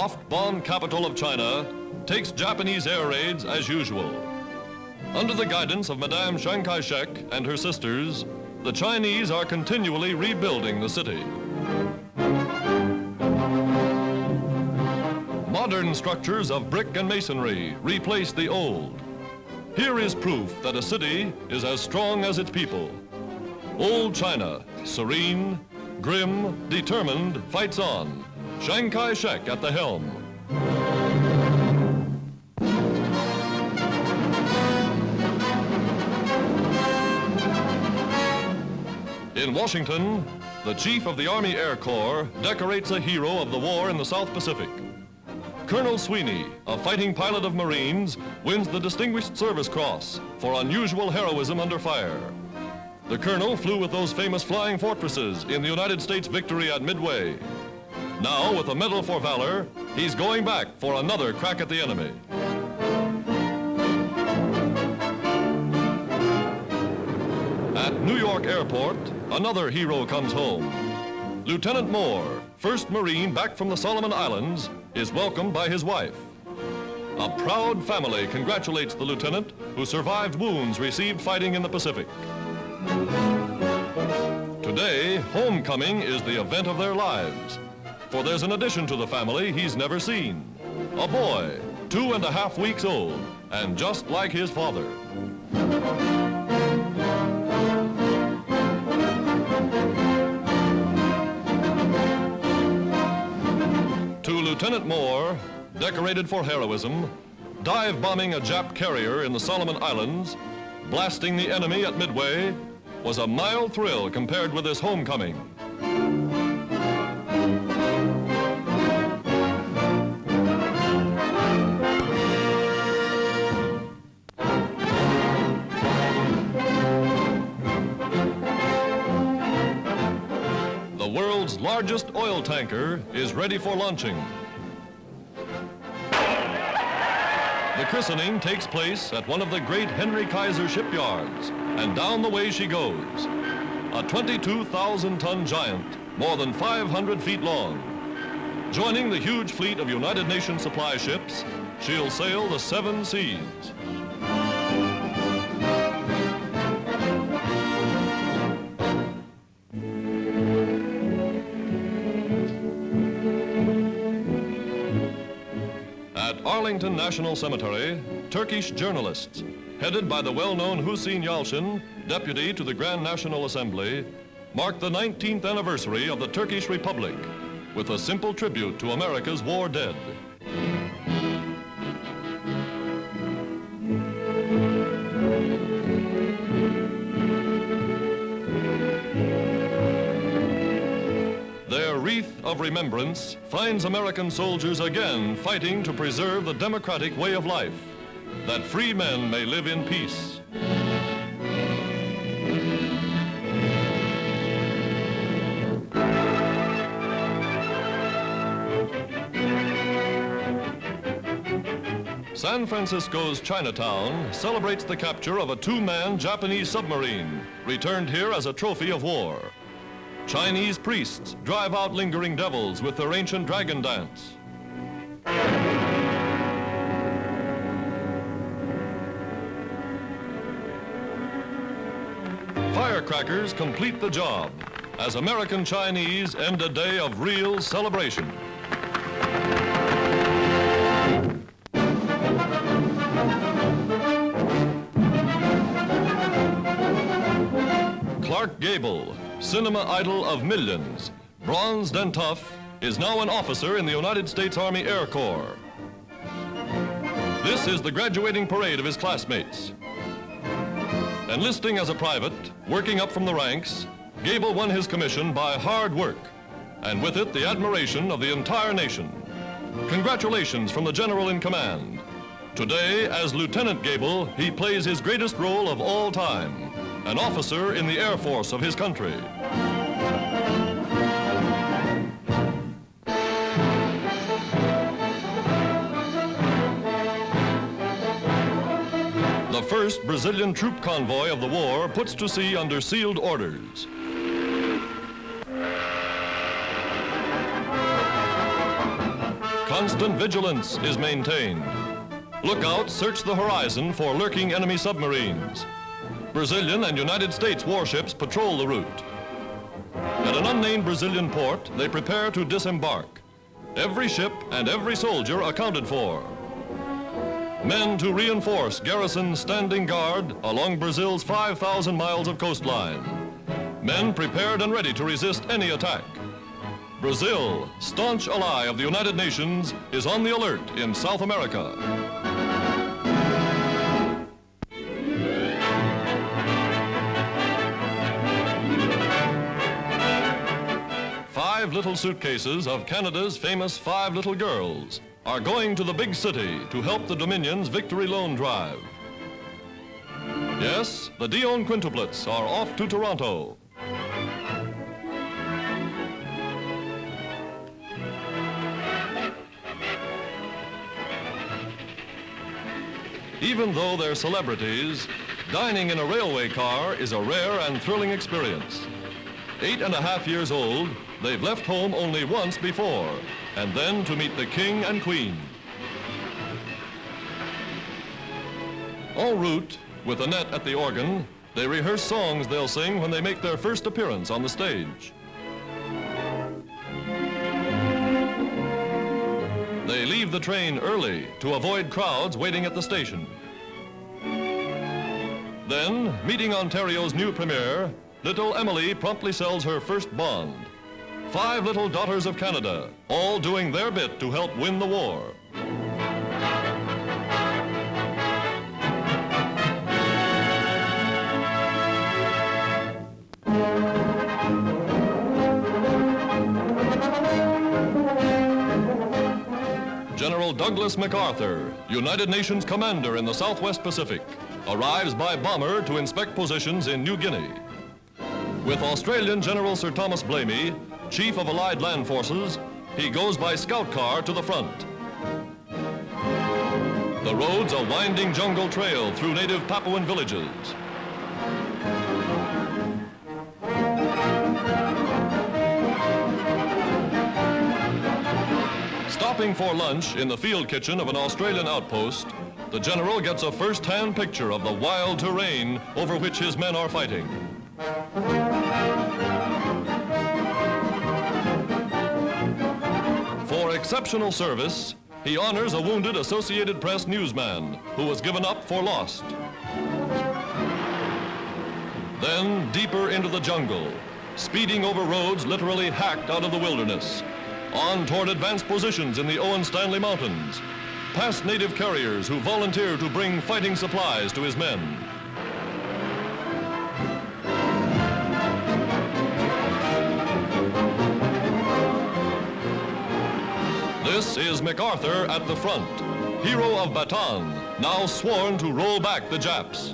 soft-bombed capital of China takes Japanese air raids as usual. Under the guidance of Madame Chiang Kai-shek and her sisters, the Chinese are continually rebuilding the city. Modern structures of brick and masonry replace the old. Here is proof that a city is as strong as its people. Old China, serene, grim, determined, fights on. Chiang Kai-shek at the helm. In Washington, the Chief of the Army Air Corps decorates a hero of the war in the South Pacific. Colonel Sweeney, a fighting pilot of Marines, wins the Distinguished Service Cross for unusual heroism under fire. The colonel flew with those famous flying fortresses in the United States victory at Midway. Now, with a medal for valor, he's going back for another crack at the enemy. At New York Airport, another hero comes home. Lieutenant Moore, 1st Marine back from the Solomon Islands, is welcomed by his wife. A proud family congratulates the lieutenant who survived wounds received fighting in the Pacific. Today, homecoming is the event of their lives, for there's an addition to the family he's never seen. A boy, 2.5 weeks old, and just like his father. To Lieutenant Moore, decorated for heroism, dive bombing a Jap carrier in the Solomon Islands, blasting the enemy at Midway, was a mild thrill compared with his homecoming. The world's largest oil tanker is ready for launching. The christening takes place at one of the great Henry Kaiser shipyards, and down the way she goes. A 22,000-ton giant, more than 500 feet long. Joining the huge fleet of United Nations supply ships, she'll sail the 7 seas. At Arlington National Cemetery, Turkish journalists, headed by the well-known Hüseyin Yalçın, deputy to the Grand National Assembly, mark the 19th anniversary of the Turkish Republic with a simple tribute to America's war dead. Their wreath of remembrance finds American soldiers again fighting to preserve the democratic way of life, that free men may live in peace. San Francisco's Chinatown celebrates the capture of a 2-man Japanese submarine, returned here as a trophy of war. Chinese priests drive out lingering devils with their ancient dragon dance. Firecrackers complete the job as American Chinese end a day of real celebration. Clark Gable, cinema idol of millions, bronzed and tough, is now an officer in the United States Army Air Corps. This is the graduating parade of his classmates. Enlisting as a private, working up from the ranks, Gable won his commission by hard work, and with it the admiration of the entire nation. Congratulations from the general in command. Today, as Lieutenant Gable, he plays his greatest role of all time, an officer in the Air Force of his country. The first Brazilian troop convoy of the war puts to sea under sealed orders. Constant vigilance is maintained. Lookouts search the horizon for lurking enemy submarines. Brazilian and United States warships patrol the route. At an unnamed Brazilian port, they prepare to disembark. Every ship and every soldier accounted for. Men to reinforce garrisons standing guard along Brazil's 5,000 miles of coastline. Men prepared and ready to resist any attack. Brazil, staunch ally of the United Nations, is on the alert in South America. Five little suitcases of Canada's famous Five Little Girls are going to the big city to help the Dominion's Victory Loan Drive. Yes, the Dion Quintuplets are off to Toronto. Even though they're celebrities, dining in a railway car is a rare and thrilling experience. 8.5 years old, they've left home only once before, and then to meet the King and Queen. En route, with Annette at the organ, they rehearse songs they'll sing when they make their first appearance on the stage. They leave the train early to avoid crowds waiting at the station. Then, meeting Ontario's new premier, little Emily promptly sells her first bond. 5 little daughters of Canada, all doing their bit to help win the war. General Douglas MacArthur, United Nations commander in the Southwest Pacific, arrives by bomber to inspect positions in New Guinea. With Australian General Sir Thomas Blamey, Chief of Allied Land Forces, he goes by scout car to the front. The road's a winding jungle trail through native Papuan villages. Stopping for lunch in the field kitchen of an Australian outpost, the general gets a first-hand picture of the wild terrain over which his men are fighting. For exceptional service, he honors a wounded Associated Press newsman who was given up for lost. Then deeper into the jungle, speeding over roads literally hacked out of the wilderness, on toward advanced positions in the Owen Stanley Mountains, past native carriers who volunteer to bring fighting supplies to his men. This is MacArthur at the front, hero of Bataan, now sworn to roll back the Japs.